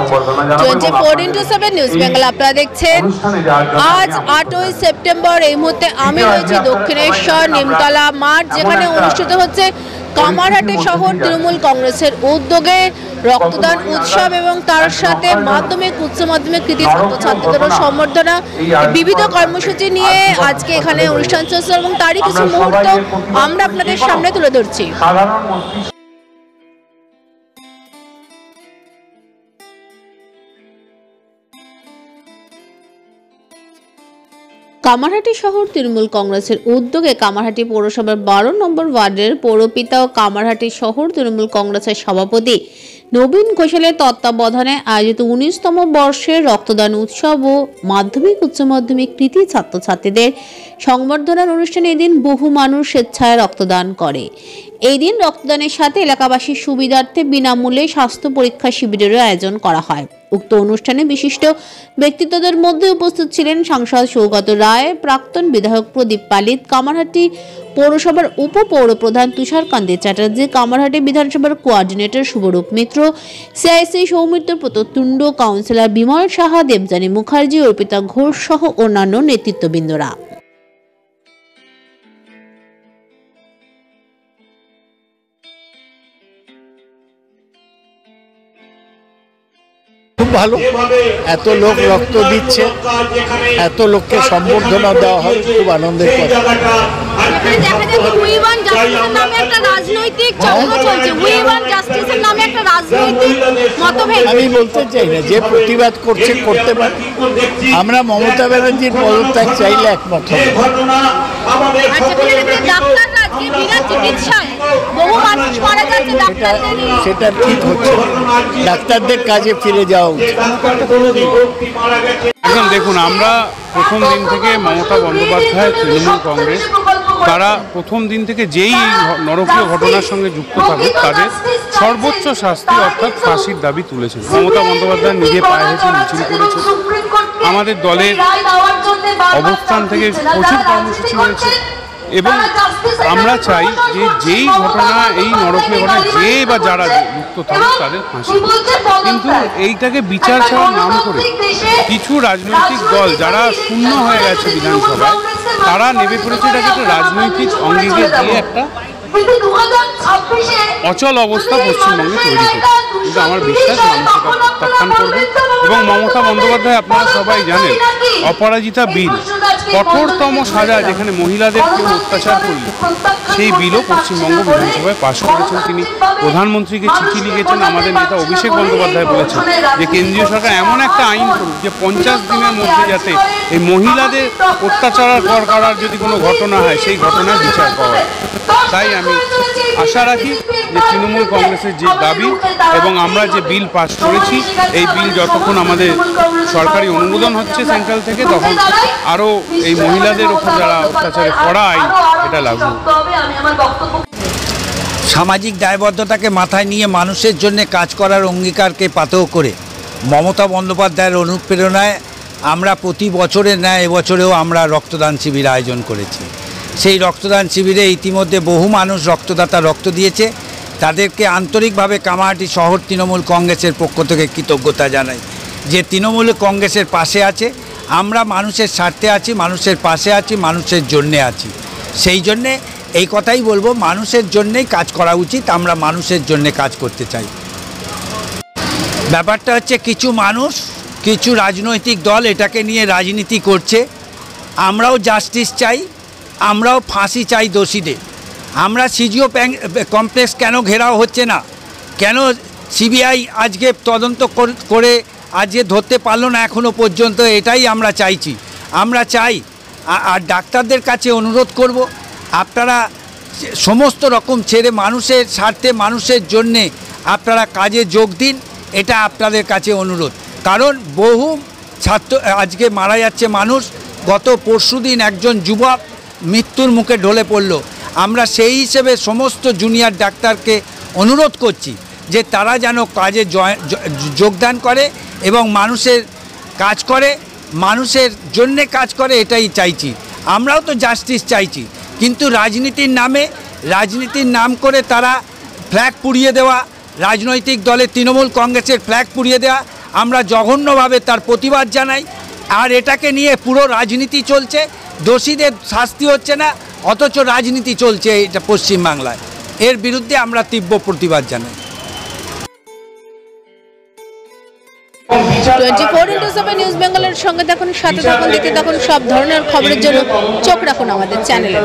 24x7 news Bengal আপনারা দেখছেন। আজ 8ই সেপ্টেম্বর, এই মুহূর্তে আমি রয়েছি দক্ষিণেশ্বর নিমতলা মাঠ, যেখানে অনুষ্ঠিত হচ্ছে কামারহাটি শহর তৃণমূল কংগ্রেসের উদ্যোগে রক্তদান উৎসব এবং তার সাথে মাধ্যমিক উচ্চ মাধ্যমিক কৃতি ছাত্রছাত্রীদের সম্বর্ধনা, বিবিধ কর্মসূচি নিয়ে আজকে এখানে অনুষ্ঠান চলছে এবং তারই কিছু মুহূর্ত আমরা আপনাদের সামনে তুলে ধরছি। কামারহাটি শহর তৃণমূল কংগ্রেসের উদ্যোগে কামারহাটি পৌরসভার 12 নম্বর ওয়ার্ডের পৌরপিতা ও কামারহাটি শহর তৃণমূল কংগ্রেসের সভাপতি নবীন ঘোষালের তত্ত্বাবধানে আয়োজিত 19তম বর্ষের রক্তদান উৎসব ও মাধ্যমিক উচ্চ মাধ্যমিক কৃতি ছাত্রছাত্রীদের সংবর্ধনার অনুষ্ঠানে এদিন বহু মানুষ স্বেচ্ছায় রক্তদান করে। এই দিন রক্তদানের সাথে এলাকাবাসীর সুবিধার্থে বিনামূল্যে স্বাস্থ্য পরীক্ষা শিবিরেরও আয়োজন করা হয়। উক্ত অনুষ্ঠানে বিশিষ্ট ব্যক্তিত্বদের মধ্যে উপস্থিত ছিলেন সাংসদ সৌগত রায়, প্রাক্তন বিধায়ক প্রদীপ পালিত, কামারহাটি পৌরসভার উপপৌরপ্রধান তুষারকান্তি চ্যাটার্জি, কামারহাটি বিধানসভার কোঅর্ডিনেটর শুভরূপ মিত্র, সিআইসি সৌমিত্র প্রত্যুণ্ড, কাউন্সিলর বিমল সাহা, দেবযানী মুখার্জি, অর্পিতা ঘোষ সহ অন্যান্য নেতৃত্ববৃন্দরা। খুব ভালো, এত লোক রক্ত দিচ্ছে, এত লোককে সম্বর্ধনা দেওয়া হয়, খুব আনন্দের কথা। আমি বলতে চাই না, যে প্রতিবাদ করছে করতে পারে। আমরা মমতা ব্যানার্জির পদত্যাগ চাইলে একমত হব। সেটা ঠিক হচ্ছে, ডাক্তারদের কাজে ফিরে যাওয়া উচিত। এখন দেখুন, আমরা প্রথম দিন থেকে মমতা বন্দ্যোপাধ্যায় তৃণমূল কংগ্রেস, তারা প্রথম দিন থেকে যেই নরকীয় ঘটনার সঙ্গে যুক্ত থাকুক তাদের সর্বোচ্চ শাস্তি অর্থাৎ ফাঁসির দাবি তুলেছেন। মমতা বন্দ্যোপাধ্যায় নিজে পায়ে হেঁটে মিছিল করেছে, আমাদের দলের অবস্থান থেকে প্রচুর কর্মসূচি হয়েছে এবং আমরা চাই যে যেই ঘটনা, এই নরকীয় ঘটনা যে বা যারা যুক্ত থাকে তাদের ফাঁসি। কিন্তু এইটাকে বিচার ছাড়ার নাম করে কিছু রাজনৈতিক দল যারা শূন্য হয়ে গেছে বিধানসভায়, তারা নেমে পড়েছে এটাকে একটা রাজনৈতিক অঙ্গীকে দিয়ে একটা অচল অবস্থা পশ্চিমবঙ্গে তৈরি করছে। কিন্তু আমার বিশ্বাস মানুষ এটা প্রত্যাখ্যান করবে এবং মমতা বন্দ্যোপাধ্যায়, আপনারা সবাই জানেন, অপরাজিতা বিল, কঠোরতম সাজা যেখানে মহিলাদের কেউ অত্যাচার করলে সেই বিলও পশ্চিমবঙ্গ বিধানসভায় পাশ করেছেন। তিনি প্রধানমন্ত্রীকে চিঠি লিখেছেন। আমাদের নেতা অভিষেক বন্দ্যোপাধ্যায় বলেছেন যে কেন্দ্রীয় সরকার এমন একটা আইন করুক যে 50 দিনের মধ্যে যাতে এই মহিলাদের অত্যাচার করার যদি কোনো ঘটনা হয় সেই ঘটনার বিচার পাওয়া হয়। তাই আমি আশা রাখি যে তৃণমূল কংগ্রেসের যে দাবি এবং আমরা যে বিল পাস করেছি, এই বিল যতক্ষণ আমাদের সরকারি অনুমোদন হচ্ছে সেন্ট্রাল থেকে, তখন আরও এই মহিলাদের উপর যারা অত্যাচারে করা আইন এটা লাগু। সামাজিক দায়বদ্ধতাকে মাথায় নিয়ে মানুষের জন্য কাজ করার অঙ্গীকারকে পাথেয় করে মমতা বন্দ্যোপাধ্যায়ের অনুপ্রেরণায় আমরা প্রতি বছরের ন্যায় এবছরেও আমরা রক্তদান শিবির আয়োজন করেছি। সেই রক্তদান শিবিরে ইতিমধ্যে বহু মানুষ রক্তদাতা রক্ত দিয়েছে। তাদেরকে আন্তরিকভাবে কামারহাটি শহর তৃণমূল কংগ্রেসের পক্ষ থেকে কৃতজ্ঞতা জানাই যে তৃণমূল কংগ্রেসের পাশে আছে। আমরা মানুষের স্বার্থে আছি, মানুষের পাশে আছি, মানুষের জন্যে আছি। সেই জন্যে এই কথাই বলবো, মানুষের জন্যেই কাজ করা উচিত। আমরা মানুষের জন্যে কাজ করতে চাই। ব্যাপারটা হচ্ছে কিছু মানুষ, কিছু রাজনৈতিক দল এটাকে নিয়ে রাজনীতি করছে। আমরাও জাস্টিস চাই, আমরাও ফাঁসি চাই দোষীদের। আমরা সিজিও কমপ্লেক্স কেন ঘেরাও হচ্ছে না, কেন সিবিআই আজকে তদন্ত করে আজকে ধরতে পারলো না এখনও পর্যন্ত, এটাই আমরা চাইছি। আমরা চাই আর ডাক্তারদের কাছে অনুরোধ করব, আপনারা সমস্ত রকম ছেড়ে মানুষের স্বার্থে, মানুষের জন্যে আপনারা কাজে যোগ দিন, এটা আপনাদের কাছে অনুরোধ। কারণ বহু ছাত্র আজকে মারা যাচ্ছে মানুষ। গত পরশুদিন একজন যুবক মৃত্যুর মুখে ঢলে পড়ল। আমরা সেই হিসেবে সমস্ত জুনিয়র ডাক্তারকে অনুরোধ করছি যে তারা যেন কাজে যোগদান করে এবং মানুষের কাজ করে, মানুষের জন্যে কাজ করে, এটাই চাইছি। আমরাও তো জাস্টিস চাইছি, কিন্তু রাজনীতির নাম করে তারা ফ্ল্যাগ পুড়িয়ে দেওয়া, রাজনৈতিক দলের তৃণমূল কংগ্রেসের ফ্ল্যাগ পুড়িয়ে দেওয়া, আমরা জঘন্যভাবে তার প্রতিবাদ জানাই। আর এটাকে নিয়ে পুরো রাজনীতি চলছে, দোষীদের শাস্তি হচ্ছে না, অথচ রাজনীতি চলছে এটা পশ্চিমবাংলায়। এর বিরুদ্ধে আমরা তীব্র প্রতিবাদ জানাই। 24x7 নিউজ বেঙ্গলের সঙ্গে দেখুন, সাথে থাকুন, দেখতে থাকুন সব ধরনের খবরের জন্য চোখ রাখুন আমাদের চ্যানেলে।